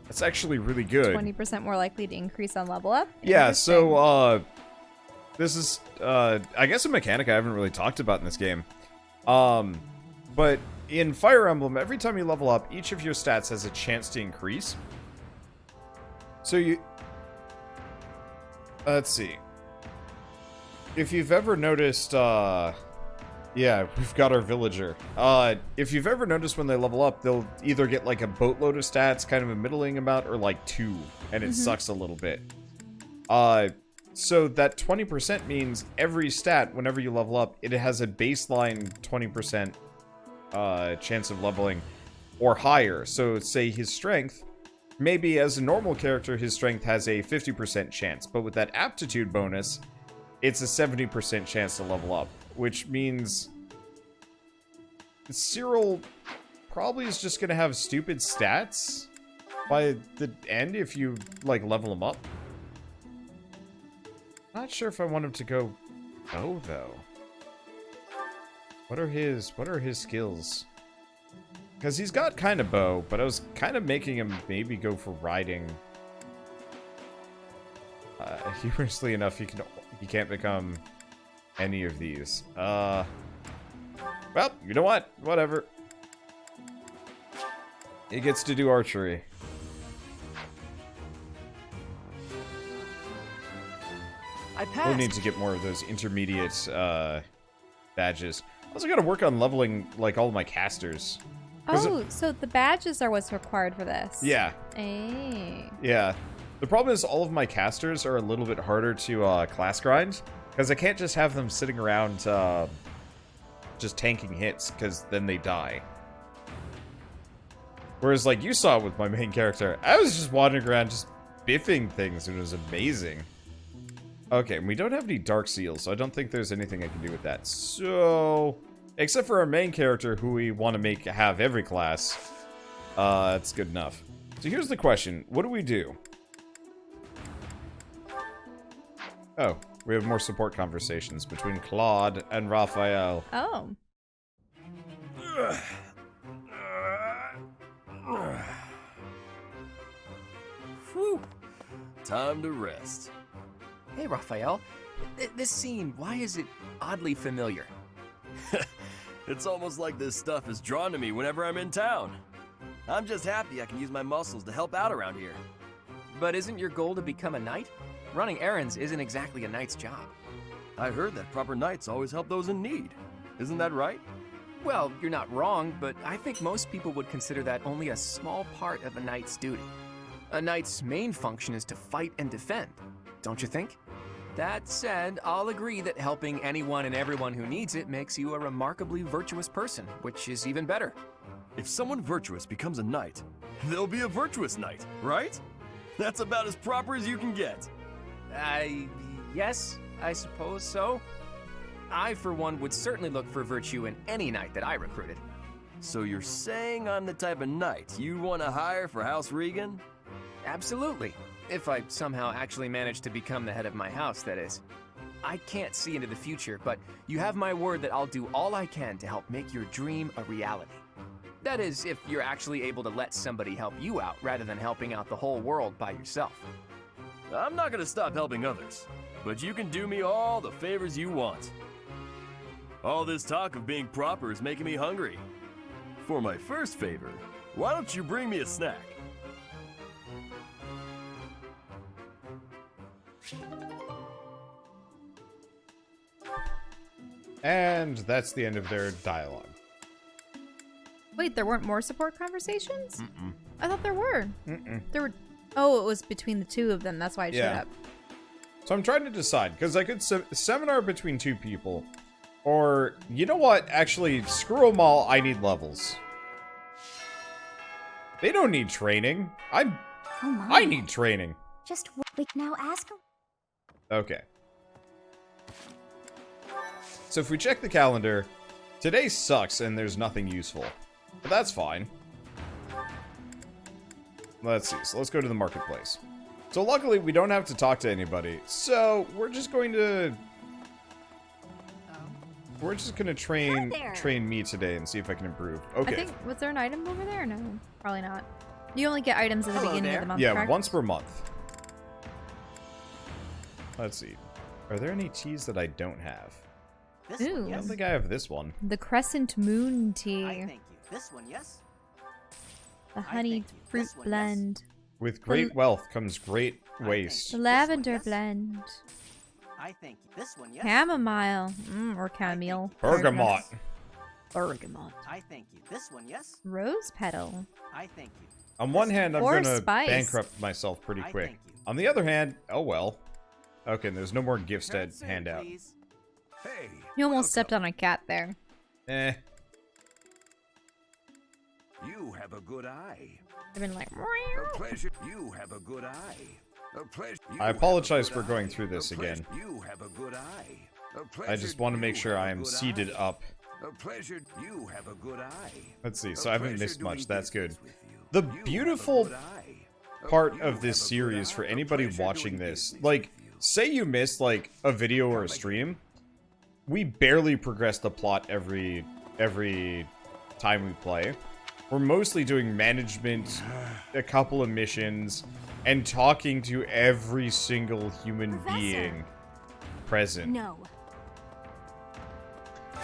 That's actually really good. 20% more likely to increase on level up. Yeah, Interesting. so, this is, I guess a mechanic I haven't really talked about in this game. But in Fire Emblem, every time you level up, each of your stats has a chance to increase. So you... Let's see. If you've ever noticed, yeah, we've got our villager. If you've ever noticed when they level up, they'll either get like a boatload of stats, kind of a middling amount, or like 2, and it sucks a little bit. So that 20% means every stat, whenever you level up, it has a baseline 20% chance of leveling or higher. So say his strength, maybe as a normal character, his strength has a 50% chance, but with that aptitude bonus, it's a 70% chance to level up. Which means Cyril probably is just going to have stupid stats by the end if you, like, level him up. Not sure if I want him to go bow, though. What are his skills? Because he's got kind of bow, but I was kind of making him maybe go for riding. Humorously enough, he can't become any of these. Well, you know what? Whatever. He gets to do archery. I passed. We'll need to get more of those intermediate badges. I also gotta work on leveling, like, all of my casters. 'Cause Oh, so the badges are what's required for this. Yeah. Hey. Yeah. The problem is all of my casters are a little bit harder to class grind. Because I can't just have them sitting around just tanking hits, because then they die. Whereas, like, you saw with my main character, I was just wandering around just biffing things, and it was amazing. Okay, and we don't have any Dark Seals, so I don't think there's anything I can do with that. So, except for our main character, who we want to have every class, that's good enough. So here's the question. What do we do? Oh, we have more support conversations between Claude and Raphael. Oh. Whew. Time to rest. Hey, Raphael. This scene, why is it oddly familiar? It's almost like this stuff is drawn to me whenever I'm in town. I'm just happy I can use my muscles to help out around here. But isn't your goal to become a knight? Running errands isn't exactly a knight's job. I heard that proper knights always help those in need. Isn't that right? Well, you're not wrong, but I think most people would consider that only a small part of a knight's duty. A knight's main function is to fight and defend, don't you think? That said, I'll agree that helping anyone and everyone who needs it makes you a remarkably virtuous person, which is even better. If someone virtuous becomes a knight, they'll be a virtuous knight, right? That's about as proper as you can get. Yes, I suppose so. I, for one, would certainly look for virtue in any knight that I recruited. So you're saying I'm the type of knight you want to hire for House Regan? Absolutely. If I somehow actually manage to become the head of my house, that is. I can't see into the future, but you have my word that I'll do all I can to help make your dream a reality. That is, if you're actually able to let somebody help you out rather than helping out the whole world by yourself. I'm not gonna stop helping others, but you can do me all the favors you want. All this talk of being proper is making me hungry. For my first favor, why don't you bring me a snack? And that's the end of their dialogue. Wait, there weren't more support conversations? Mm-mm. I thought there were. Mm-mm. There were. Oh, it was between the two of them. That's why I showed up. So I'm trying to decide, because I could seminar between two people, or, you know what, actually, screw them all, I need levels. They don't need training. Oh my. I need training. Just wait. Now ask her. Okay. So if we check the calendar, today sucks and there's nothing useful. But that's fine. Let's see, so let's go to the marketplace. So luckily we don't have to talk to anybody, so we're just going to... We're just gonna train me today and see if I can improve. Okay. I think, was there an item over there? No, probably not. You only get items at the beginning of the month, Yeah, correct? once per month. Let's see. Are there any teas that I don't have? This Ooh. one, I yes. don't think I have this one. The Crescent Moon Tea. I thank you. This one, yes. The honeyed thank you. fruit This one, yes. blend. With great wealth comes great thank waste. The you. lavender This one, yes. blend. I thank you. This one, yes. Chamomile. Or chamomile. Bergamot. Bergamot. I thank you. This one, yes. Rose petal. I thank you. On one hand, I'm Or gonna spice. bankrupt myself pretty I quick. thank you. On the other hand, oh well. Okay, and there's no more gifts to Turn soon, hand out. please. Hey. You almost stepped on a cat there. Eh. You have a good eye. I've been like, A pleasure. You have a good eye. A pleasure. I apologize for going through this again. You have a good eye. A pleasure. I just want to make You sure have I a am good seated eye. up. A pleasure. You have a good eye. Let's see, A so I haven't pleasure missed much. doing That's good. business with you. The You have a beautiful good eye. part You of this have a good series eye. for A anybody pleasure watching doing this, business like, with you. say you missed, like, a video or a stream, we barely progress the plot every time we play. We're mostly doing management, a couple of missions, and talking to every single human Professor. being present. No.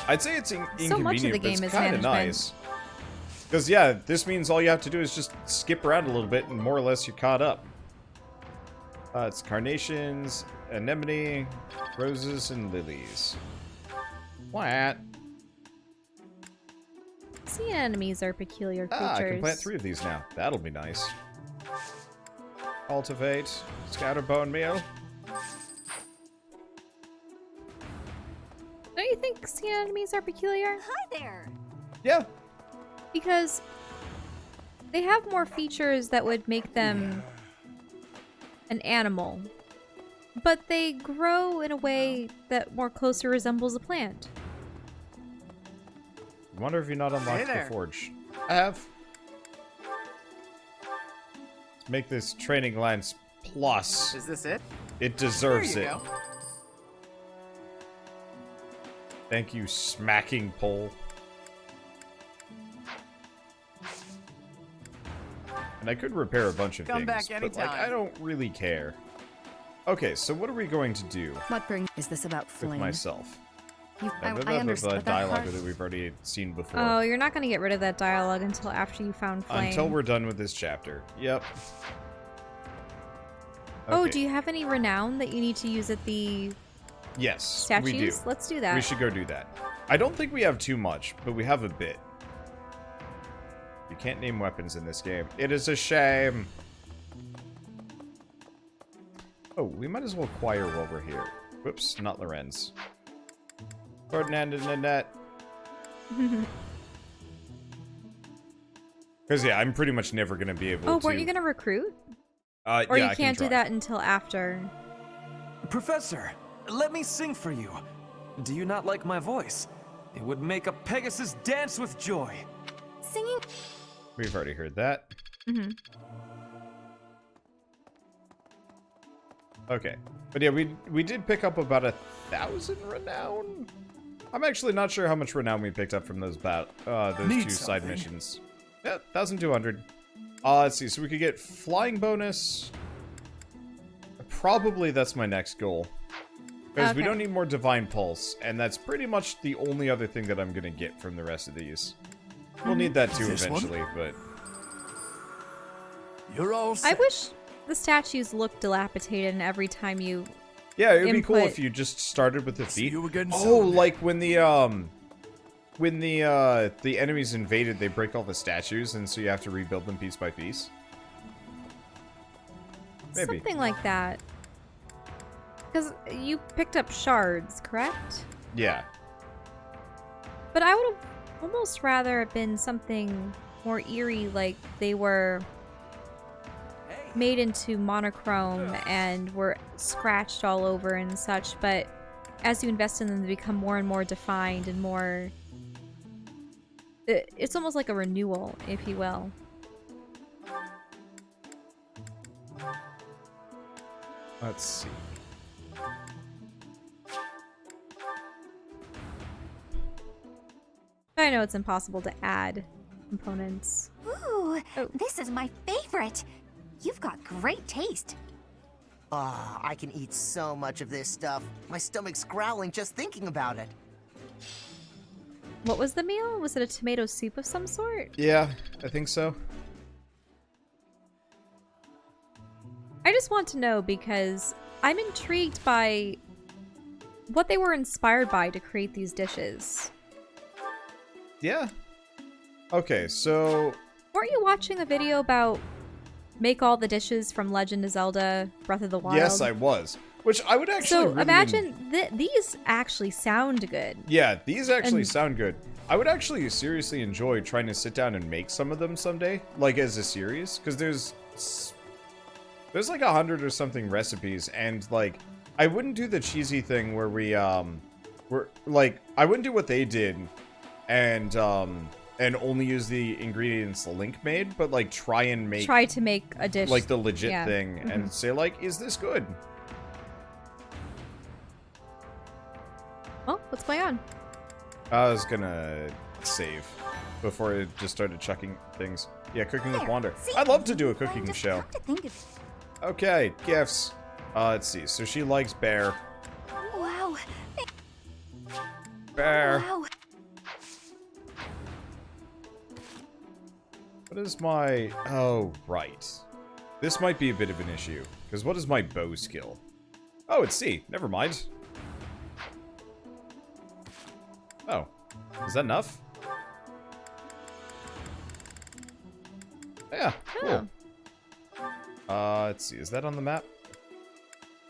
I'd say it's So much of inconvenient, the but it's game is kind of management. nice. Because, yeah, this means all you have to do is just skip around a little bit, and more or less you're caught up. It's carnations, anemone, roses, and lilies. What? sea anemones are peculiar creatures. Ah, I can plant 3 of these now. That'll be nice. Cultivate, scatter bone meal. Don't you think sea anemones are peculiar? Hi there. Yeah. Because they have more features that would make them an animal, but they grow in a way that more closely resembles a plant. I wonder if you're not unlocked the there. forge. I have. Let's make this training lance plus. Is this it? It deserves There it. you go. Thank you, smacking pole. And I could repair a bunch of Come things, back but anytime. like, I don't really care. Okay, so what are we going to do What bring is this about with flame? myself? I understand. But that dialogue heart- that we've already seen before. Oh, you're not going to get rid of that dialogue until after you found Flame. Until we're done with this chapter. Yep. Oh, Okay. do you have any renown that you need to use at the Yes, statues? we do. Let's do that. We should go do that. I don't think we have too much, but we have a bit. You can't name weapons in this game. It is a shame. Oh, we might as well choir while we're here. Whoops, not Lorenz. Ferdinand and Nanette. Because, yeah, I'm pretty much never going to be able to... Oh, weren't you going to recruit? Or Or yeah, you I can can't do try. that until after. Professor, let me sing for you. Do you not like my voice? It would make a Pegasus dance with joy. Singing. We've already heard that. Mm-hmm. Okay. But yeah, we did pick up about 1,000 renown. I'm actually not sure how much renown we picked up from those Need two side something. missions. Yeah, 1,200. Let's see. So we could get flying bonus. Probably that's my next goal. Because we Okay. don't need more divine pulse, and that's pretty much the only other thing that I'm gonna get from the rest of these. We'll need that too This one? eventually, but You're all I set. wish the statues looked dilapidated and every time you... yeah, it would be cool Input. if you just started with the See feet. you again Oh, soon. like when the enemies invaded, they break all the statues, and so you have to rebuild them piece by piece. Maybe. Something like that. Because you picked up shards, correct? Yeah. But I would have almost rather it been something more eerie, like they were made into monochrome and were scratched all over and such, but as you invest in them, they become more and more defined and more... It's almost like a renewal, if you will. Let's see. I know it's impossible to add components. Ooh, Oh. this is my favorite. You've got great taste. Ah, I can eat so much of this stuff. My stomach's growling just thinking about it. What was the meal? Was it a tomato soup of some sort? Yeah, I think so. I just want to know because I'm intrigued by what they were inspired by to create these dishes. Yeah. Okay, so Weren't you watching a video about make all the dishes from Legend of Zelda Breath of the Wild? yes, I was. Which I would actually So really imagine these actually sound good. Yeah, these actually And- sound good. I would actually seriously enjoy trying to sit down and make some of them someday, like as a series, because there's like 100 or something recipes, and like I wouldn't do the cheesy thing where we're like I wouldn't do what they did, and only use the ingredients Link made, but like try to make a dish like the legit yeah. thing and say like, is this good? Oh, what's going on? I was gonna save before it just started chucking things. Yeah, cooking with There, Wander. see? I'd love to do a I'm cooking just show. come to think of Okay, gifts. Let's see. So she likes bear. Wow. Bear. Wow. What is my... Oh, right. This might be a bit of an issue. Because what is my bow skill? Oh, it's C. Never mind. Oh. Is that enough? Yeah, cool. Let's see. Is that on the map?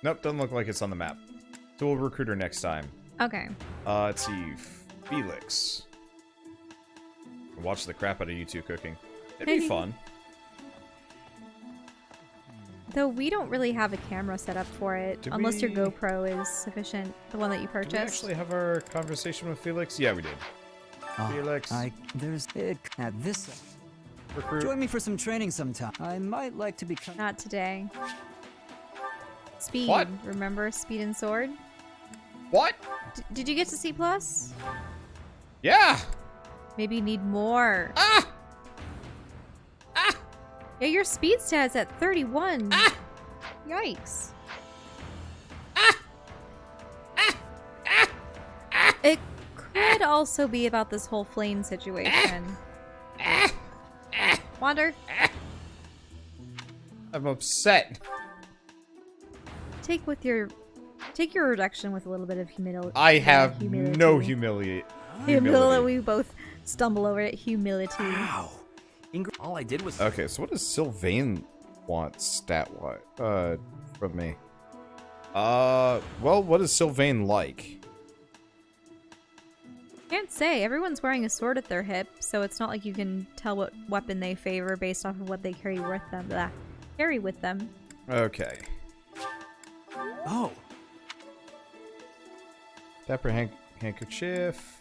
Nope, doesn't look like it's on the map. So we'll recruit her next time. Okay. Let's see. Felix. Watch the crap out of you two cooking. It'd be fun. Though we don't really have a camera set up for it, Did unless your we- GoPro is sufficient, the one that you Did we purchased. actually have our conversation with Felix? Yeah, we did. Felix. There's it at this. Recruit. Join me for some training sometime. I might like to become. Not today. Speed. What? Remember Speed and Sword? What? Did you get to C+? Yeah. Maybe you need more. Ah. Ah. Yeah, your speed stat's at 31. Ah. Yikes. Ah. Ah. Ah. Ah. It could also be about this whole flame situation. Wander, I'm upset. take your reduction with a little bit of humility. I have no humility. We both stumble over it. Humility. Wow. All I did was... Okay, so what does Sylvain want stat-wise from me? Well, what is Sylvain like? Can't say. Everyone's wearing a sword at their hip, so it's not like you can tell what weapon they favor based off of what they carry with them. Okay. Oh. Dapper handkerchief.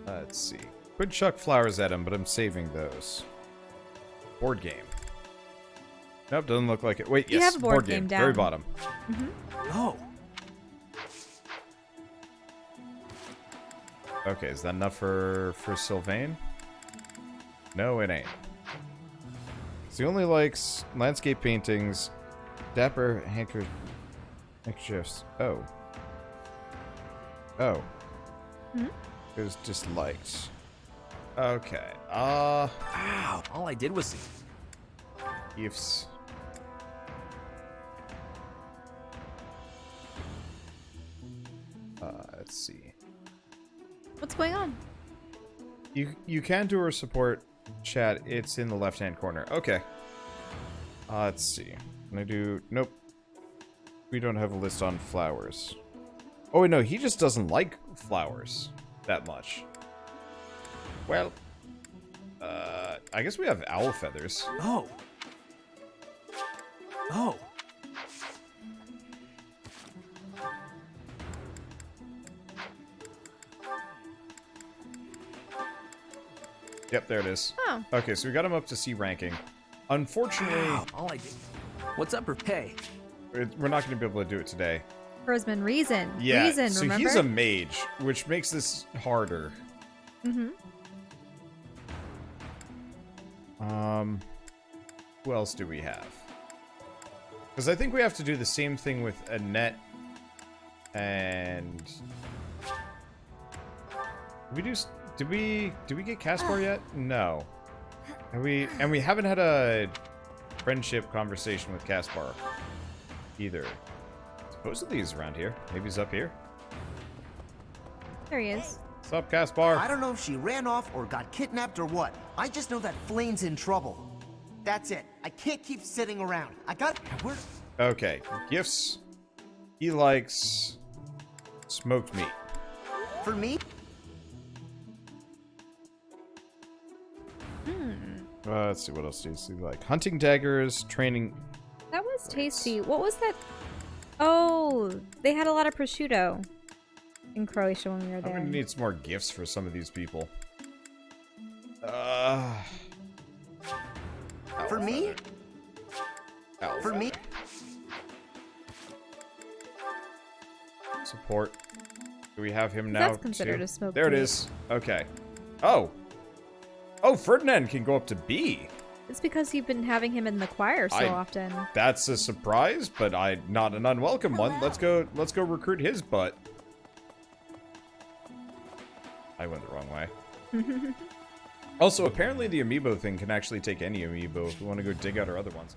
Let's see. Could chuck flowers at him, but I'm saving those. Board game. Nope, doesn't look like it. Wait, You yes, have a board game down. Very bottom. Oh. Okay, is that enough for Sylvain? No, it ain't. So he only likes landscape paintings, dapper handkerchiefs. Oh. Oh. It was disliked. Okay. Wow. All I did was... Gifts. Let's see. What's going on? You can do our support chat. It's in the left-hand corner. Okay. Let's see. Can I do... Nope. We don't have a list on flowers. Oh, wait, no. He just doesn't like flowers that much. Well... I guess we have owl feathers. Oh. Oh. Yep, there it is. Oh. Okay, so we got him up to C ranking. Unfortunately... Wow. All I did... What's up for pay? We're not going to be able to do it today. Charisma reason. Yeah, Reason, so remember? he's a mage, which makes this harder. Who else do we have? Because I think we have to do the same thing with Annette and... Did we get Caspar yet? No. And we haven't had a friendship conversation with Caspar either. Supposedly he's around here. Maybe he's up here. There he is. What's up, Caspar? I don't know if she ran off or got kidnapped or what. I just know that Flame's in trouble. That's it. I can't keep sitting around. Where... Okay, gifts. He likes smoked meat. For me? Let's see, what else does he like? Hunting daggers, training... That was tasty. What was that? Oh, they had a lot of prosciutto in Croatia when we were I'm there. gonna need some more gifts for some of these people. For me? For me? Support. Do we have him now? That's considered too? a smoke There it meat. is. Okay. Oh. Oh, Ferdinand can go up to B. It's because you've been having him in the choir so often. That's a surprise, but not an unwelcome one. Let's go recruit his butt. I went the wrong way. Also, apparently the amiibo thing can actually take any amiibo if we want to go dig out our other ones.